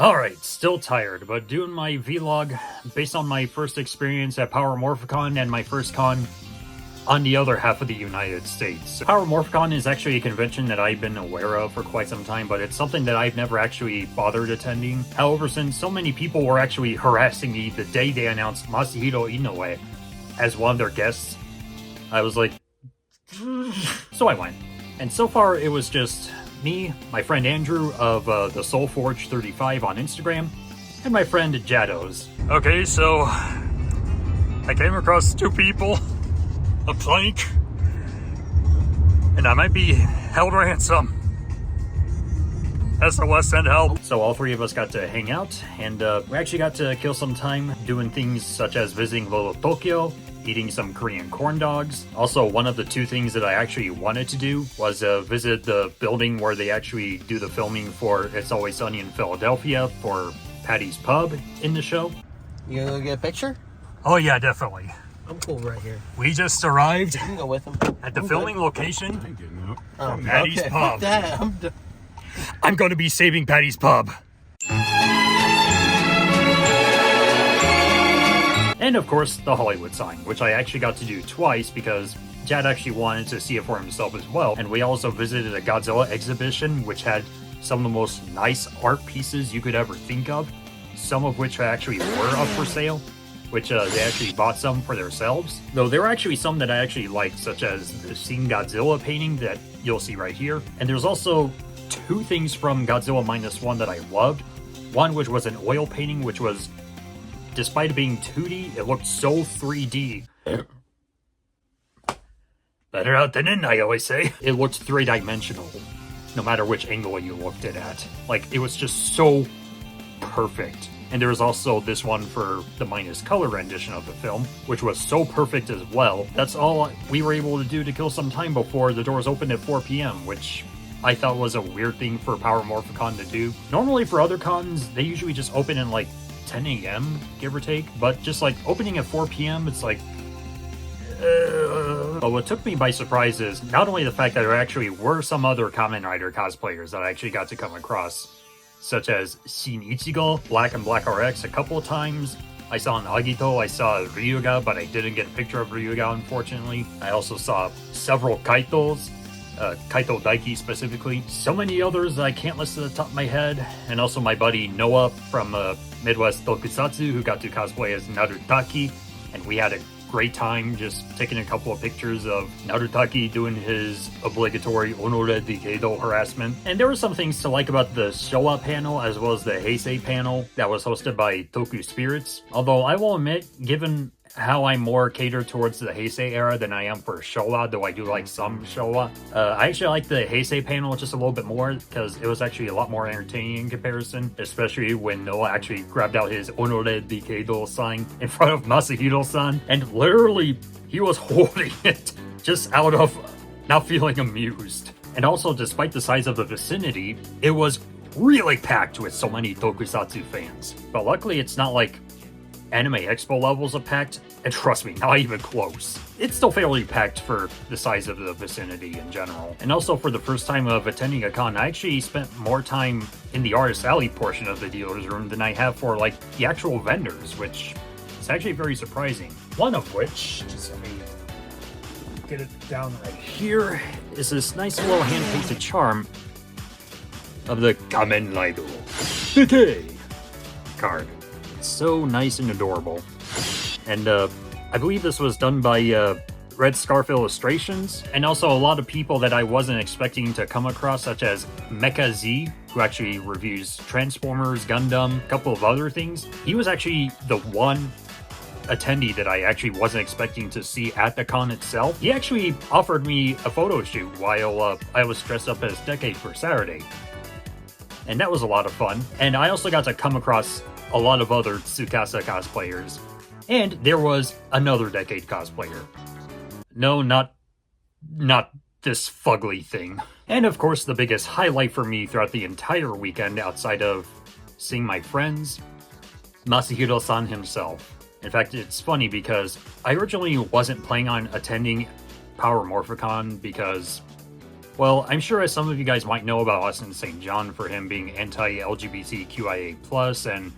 Alright, still tired, but doing my vlog based on my first experience at Power Morphicon and my first con on the other half of the United States. Power Morphicon is actually a convention that I've been aware of for quite some time, but it's something that I've never actually bothered attending. However, since so many people were actually harassing me the day they announced Masahiro Inoue as one of their guests, I was like, so I went. And so far it was just me, my friend Andrew of the Soulforge 35 on Instagram, and my friend Jados. Okay, so I came across two people, a plank, and I might be held ransom. SOS, send help. So all three of us got to hang out, and we actually got to kill some time doing things such as visiting Little Tokyo, eating some Korean corn dogs. Also, one of the two things that I actually wanted to do was visit the building where they actually do the filming for It's Always Sunny in Philadelphia for Patty's Pub in the show. You gonna go get a picture? Oh yeah, definitely. I'm cool right here. We just arrived You can go with him. at the filming location from Patty's okay. Pub. Fuck that. I'm going to be saving Patty's Pub. And of course, the Hollywood sign, which I actually got to do twice because Chad actually wanted to see it for himself as well. And we also visited a Godzilla exhibition, which had some of the most nice art pieces you could ever think of, some of which actually were up for sale, which they actually bought some for themselves. Though there were actually some that I actually liked, such as the Shin Godzilla painting that you'll see right here. And there's also two things from Godzilla -1 that I loved. One, which was an oil painting, which was, despite it being 2D, it looked so 3D. Better out than in, I always say. It looked three-dimensional, no matter which angle you looked at it. Like, it was just so perfect. And there was also this one for the minus color rendition of the film, which was so perfect as well. That's all we were able to do to kill some time before the doors opened at 4 p.m., which I thought was a weird thing for Power Morphicon to do. Normally for other cons, they usually just open in like 10 a.m., give or take, but just like opening at 4 p.m., it's like, But what took me by surprise is not only the fact that there actually were some other Kamen Rider cosplayers that I actually got to come across, such as Shin Ichigo, Black and Black RX a couple of times. I saw an Agito, I saw Ryuga, but I didn't get a picture of Ryuga, unfortunately. I also saw several Kaitos, Kaito Daiki specifically. So many others that I can't list at the top of my head. And also my buddy Noah from Midwest Tokusatsu, who got to cosplay as Narutaki. And we had a great time just taking a couple of pictures of Narutaki doing his obligatory Onore Dikeido harassment. And there were some things to like about the Showa panel as well as the Heisei panel that was hosted by Toku Spirits. Although I will admit, given how I'm more catered towards the Heisei era than I am for Showa, though I do like some Showa. I actually like the Heisei panel just a little bit more because it was actually a lot more entertaining in comparison, especially when Noah actually grabbed out his Onore Dikeido sign in front of Masahiro-san, and literally he was holding it just out of not feeling amused. And also, despite the size of the vicinity, it was really packed with so many Tokusatsu fans. But luckily it's not like Anime Expo levels of packed, and trust me, not even close. It's still fairly packed for the size of the vicinity in general. And also for the first time of attending a con, I actually spent more time in the Artist Alley portion of the dealer's room than I have for like the actual vendors, which is actually very surprising. One of which, just let me get it down right here, is this nice little hand-painted charm of the Kamen Rider Decay card. So nice and adorable. And I believe this was done by Red Scarf Illustrations, and also a lot of people that I wasn't expecting to come across, such as Mecha Z, who actually reviews Transformers, Gundam, a couple of other things. He was actually the one attendee that I actually wasn't expecting to see at the con itself. He actually offered me a photo shoot while I was dressed up as Decade for Saturday. And that was a lot of fun. And I also got to come across a lot of other Tsukasa cosplayers. And there was another Decade cosplayer. No, not this fugly thing. And of course, the biggest highlight for me throughout the entire weekend, outside of seeing my friends, Masahiro-san himself. In fact, it's funny because I originally wasn't planning on attending Power Morphicon because, Well, I'm sure as some of you guys might know about Austin St. John for him being anti-LGBTQIA+, and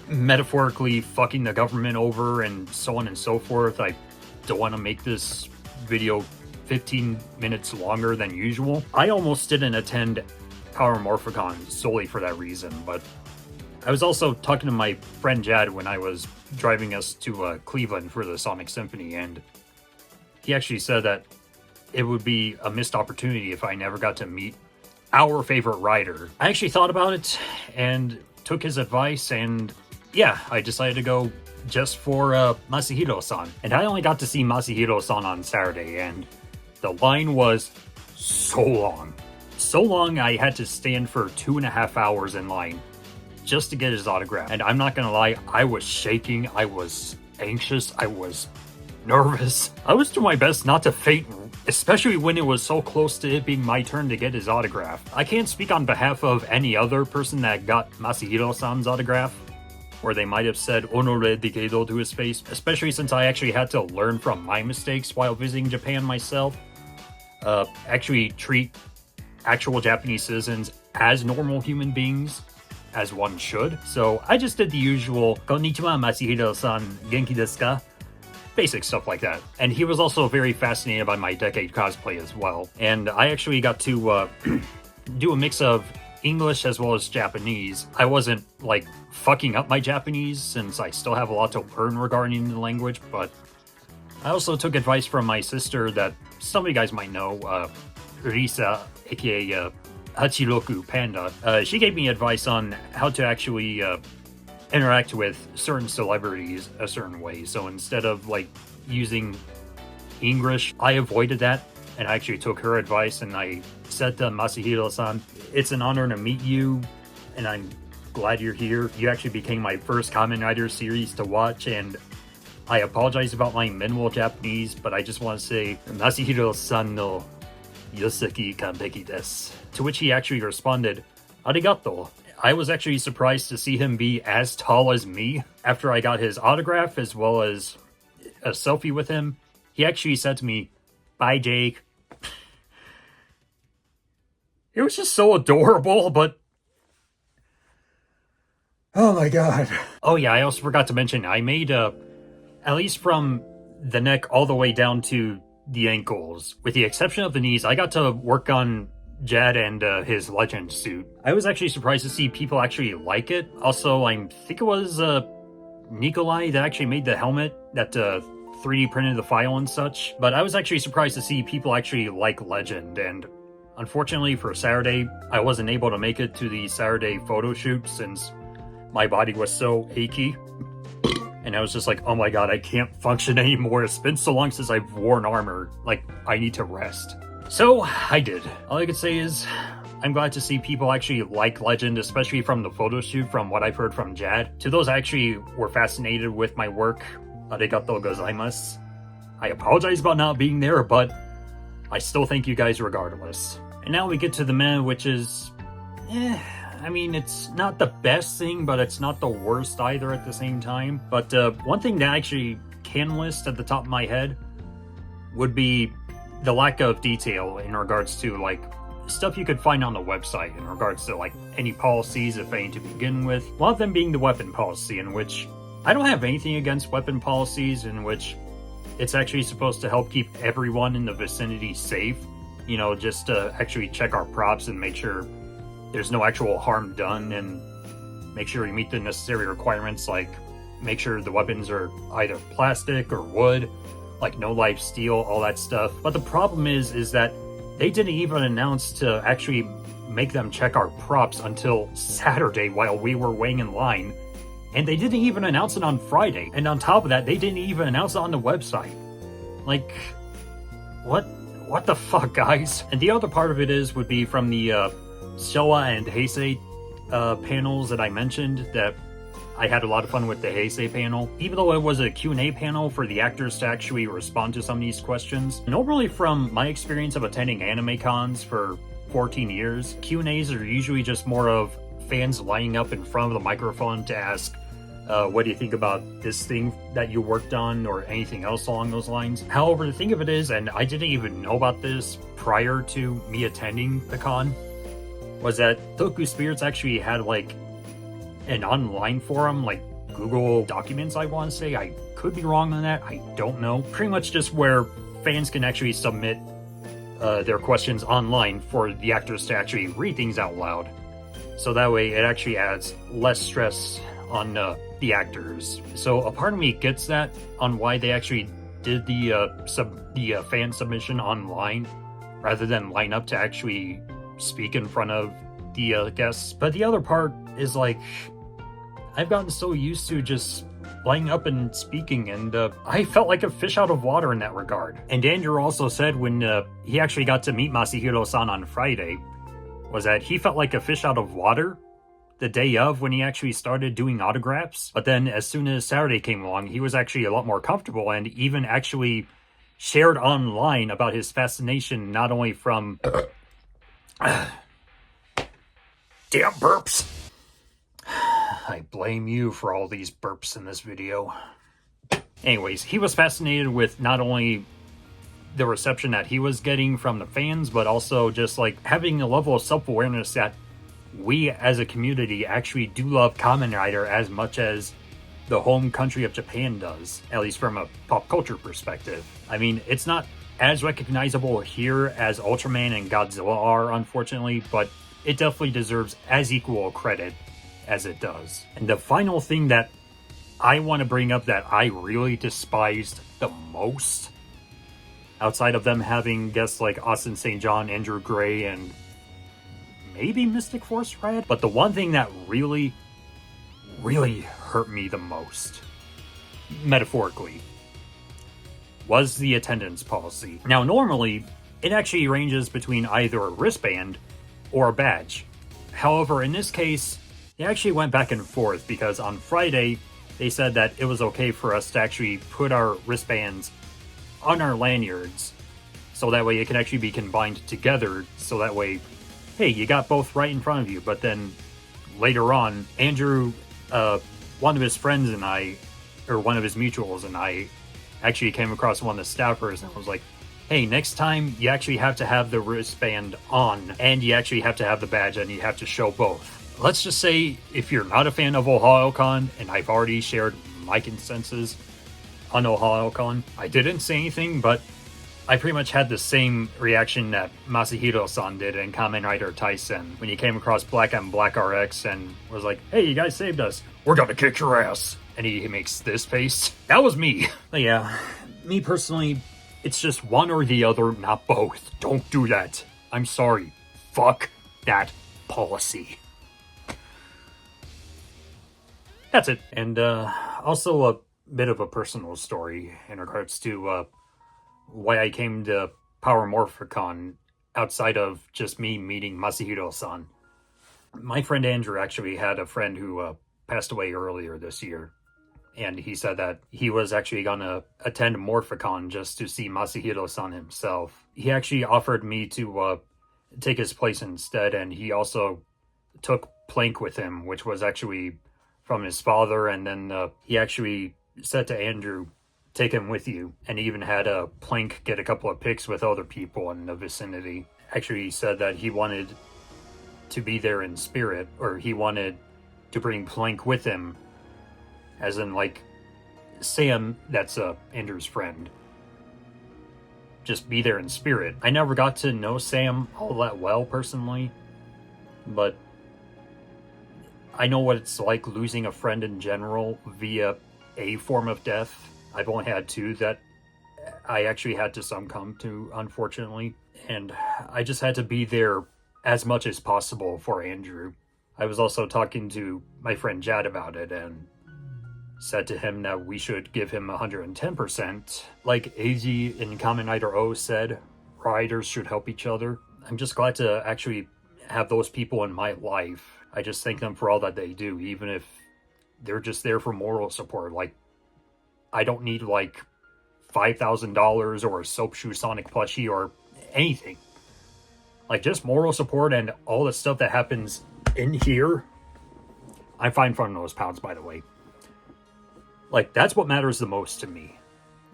metaphorically fucking the government over and so on and so forth, I don't want to make this video 15 minutes longer than usual. I almost didn't attend Power Morphicon solely for that reason, but I was also talking to my friend Jad when I was driving us to Cleveland for the Sonic Symphony, and he actually said that it would be a missed opportunity if I never got to meet our favorite rider. I actually thought about it and took his advice, and yeah, I decided to go just for Masahiro-san. And I only got to see Masahiro-san on Saturday, and the line was so long. So long I had to stand for 2.5 hours in line just to get his autograph. And I'm not gonna lie, I was shaking, I was anxious, I was nervous. I was doing my best not to faint, especially when it was so close to it being my turn to get his autograph. I can't speak on behalf of any other person that got Masahiro-san's autograph, or they might have said "Honore Dikedo" to his face, especially since I actually had to learn from my mistakes while visiting Japan myself. Actually treat actual Japanese citizens as normal human beings, as one should. So I just did the usual "Konnichiwa, Masahiro-san, genki desu ka?" Basic stuff like that. And he was also very fascinated by my decade cosplay as well. And I actually got to do a mix of English as well as Japanese. I wasn't like fucking up my Japanese since I still have a lot to learn regarding the language, but I also took advice from my sister that some of you guys might know, Risa, aka Hachiroku Panda. She gave me advice on how to actually interact with certain celebrities a certain way. So instead of like using English, I avoided that, and I actually took her advice, and I said to Masahiro-san, "It's an honor to meet you, and I'm glad you're here. You actually became my first Kamen Rider series to watch, and I apologize about my minimal Japanese, but I just want to say Masahiro-san no yoseki kanpeki desu." To which he actually responded, "Arigato." I was actually surprised to see him be as tall as me. After I got his autograph as well as a selfie with him, he actually said to me, "Bye, Jake." It was just so adorable, but oh my god. Oh yeah, I also forgot to mention, I made at least from the neck all the way down to the ankles, with the exception of the knees, I got to work on Jad and his legend suit. I was actually surprised to see people actually like it. Also, I think it was Nikolai that actually made the helmet that 3D printed the file and such. But I was actually surprised to see people actually like Legend, and unfortunately for Saturday, I wasn't able to make it to the Saturday photo shoot since my body was so achy. And I was just like, oh my god, I can't function anymore. It's been so long since I've worn armor. Like, I need to rest. So, I did. All I can say is, I'm glad to see people actually like Legend, especially from the photo shoot, from what I've heard from Jad. To those actually were fascinated with my work, arigatou gozaimasu. I apologize about not being there, but I still thank you guys regardless. And now we get to the meh, which is, I mean, it's not the best thing, but it's not the worst either at the same time. But one thing that I actually can list at the top of my head would be the lack of detail in regards to like stuff you could find on the website in regards to like any policies, if any, to begin with. One of them being the weapon policy, in which I don't have anything against weapon policies, in which it's actually supposed to help keep everyone in the vicinity safe. You know, just to actually check our props and make sure there's no actual harm done, and make sure we meet the necessary requirements, like make sure the weapons are either plastic or wood, like no life steel, all that stuff. But the problem is that they didn't even announce to actually make them check our props until Saturday while we were waiting in line. And they didn't even announce it on Friday. And on top of that, they didn't even announce it on the website. Like, what the fuck, guys? And the other part of it would be from the Showa and Heisei panels that I mentioned, that I had a lot of fun with the Heisei panel. Even though it was a Q&A panel for the actors to actually respond to some of these questions. Normally, from my experience of attending anime cons for 14 years, Q&As are usually just more of fans lining up in front of the microphone to ask What do you think about this thing that you worked on or anything else along those lines? However, the thing of it is, and I didn't even know about this prior to me attending the con, was that Toku Spirits actually had like an online forum, like Google Documents, I want to say. I could be wrong on that. I don't know. Pretty much just where fans can actually submit their questions online for the actors to actually read things out loud. So that way it actually adds less stress on the actors. So a part of me gets that on why they actually did the fan submission online rather than line up to actually speak in front of the guests. But the other part is like, I've gotten so used to just lining up and speaking, and I felt like a fish out of water in that regard. And Andrew also said when he actually got to meet Masahiro-san on Friday, was that he felt like a fish out of water the day of when he actually started doing autographs. But then as soon as Saturday came along, he was actually a lot more comfortable and even actually shared online about his fascination, not only from... Damn burps! I blame you for all these burps in this video. Anyways, he was fascinated with not only the reception that he was getting from the fans, but also just like having a level of self-awareness that we as a community actually do love Kamen Rider as much as the home country of Japan does, at least from a pop culture perspective. I mean, it's not as recognizable here as Ultraman and Godzilla are, unfortunately, but it definitely deserves as equal credit as it does. And the final thing that I want to bring up that I really despised the most, outside of them having guests like Austin St. John, Andrew Gray, and maybe Mystic Force Red, but the one thing that really hurt me the most, metaphorically, was the attendance policy. Now, normally, it actually ranges between either a wristband or a badge. However, in this case, they actually went back and forth, because on Friday, they said that it was okay for us to actually put our wristbands on our lanyards, so that way it can actually be combined together, so that way, hey, you got both right in front of you. But then later on, Andrew, one of his friends and I, or one of his mutuals and I, actually came across one of the staffers and was like, hey, next time you actually have to have the wristband on, and you actually have to have the badge, and you have to show both. Let's just say, if you're not a fan of OhioCon, and I've already shared my consensus on OhioCon, I didn't say anything, but I pretty much had the same reaction that Masahiro-san did in Kamen Rider Tyson when he came across Black and Black RX and was like, hey, you guys saved us. We're gonna kick your ass. And he makes this face. That was me. But yeah, me personally, it's just one or the other, not both. Don't do that. I'm sorry. Fuck that policy. That's it. And also a bit of a personal story in regards to why I came to Power Morphicon outside of just me meeting Masahiro-san. My friend Andrew actually had a friend who passed away earlier this year. And he said that he was actually going to attend Morphicon just to see Masahiro-san himself. He actually offered me to take his place instead, and he also took Plank with him, which was actually from his father, and then he actually said to Andrew, take him with you, and he even had Plank get a couple of pics with other people in the vicinity. Actually, he said that he wanted to be there in spirit, or he wanted to bring Plank with him, as in, like, Sam, that's Andrew's friend, just be there in spirit. I never got to know Sam all that well, personally, but I know what it's like losing a friend in general via a form of death. I've only had two that I actually had to succumb to, unfortunately, and I just had to be there as much as possible for Andrew. I was also talking to my friend Jad about it, and said to him that we should give him 110%. Like AZ in Kamen Rider O said, riders should help each other. I'm just glad to actually have those people in my life. I just thank them for all that they do, even if they're just there for moral support. Like, I don't need like $5,000 or a Soap Shoe Sonic plushie or anything. Like, just moral support and all the stuff that happens in here. I'm fine from those pounds, by the way. Like, that's what matters the most to me.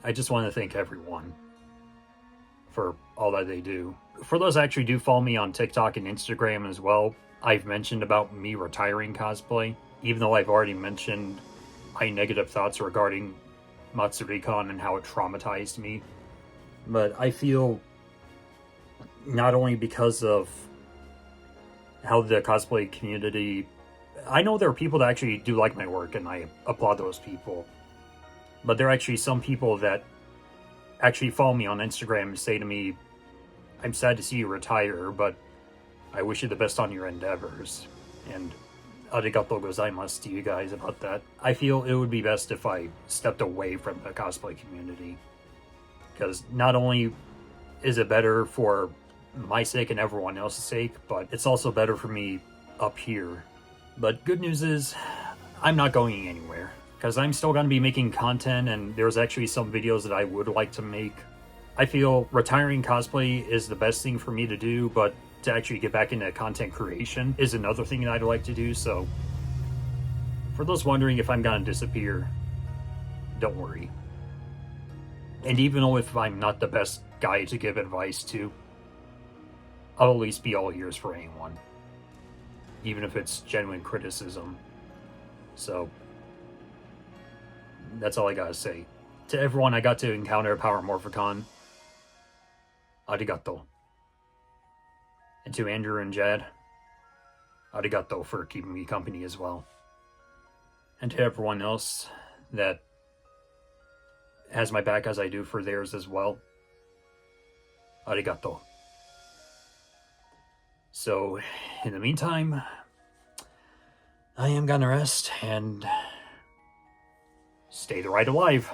I just want to thank everyone for all that they do. For those that actually do follow me on TikTok and Instagram as well, I've mentioned about me retiring cosplay, even though I've already mentioned my negative thoughts regarding Morphicon and how it traumatized me. But I feel not only because of how the cosplay community, I know there are people that actually do like my work, and I applaud those people. But there are actually some people that actually follow me on Instagram and say to me, I'm sad to see you retire, but I wish you the best on your endeavors. And arigatou gozaimasu to you guys about that. I feel it would be best if I stepped away from the cosplay community. Because not only is it better for my sake and everyone else's sake, but it's also better for me up here. But good news is, I'm not going anywhere. Because I'm still going to be making content, and there's actually some videos that I would like to make. I feel retiring cosplay is the best thing for me to do, but to actually get back into content creation is another thing that I'd like to do. So for those wondering if I'm going to disappear, don't worry. And even though if I'm not the best guy to give advice to, I'll at least be all ears for anyone, even if it's genuine criticism. So that's all I gotta say. To everyone I got to encounter at Power Morphicon, arigato. And to Andrew and Jad, arigato for keeping me company as well. And to everyone else that has my back as I do for theirs as well, arigato. So, in the meantime, I am gonna rest and stay the ride alive.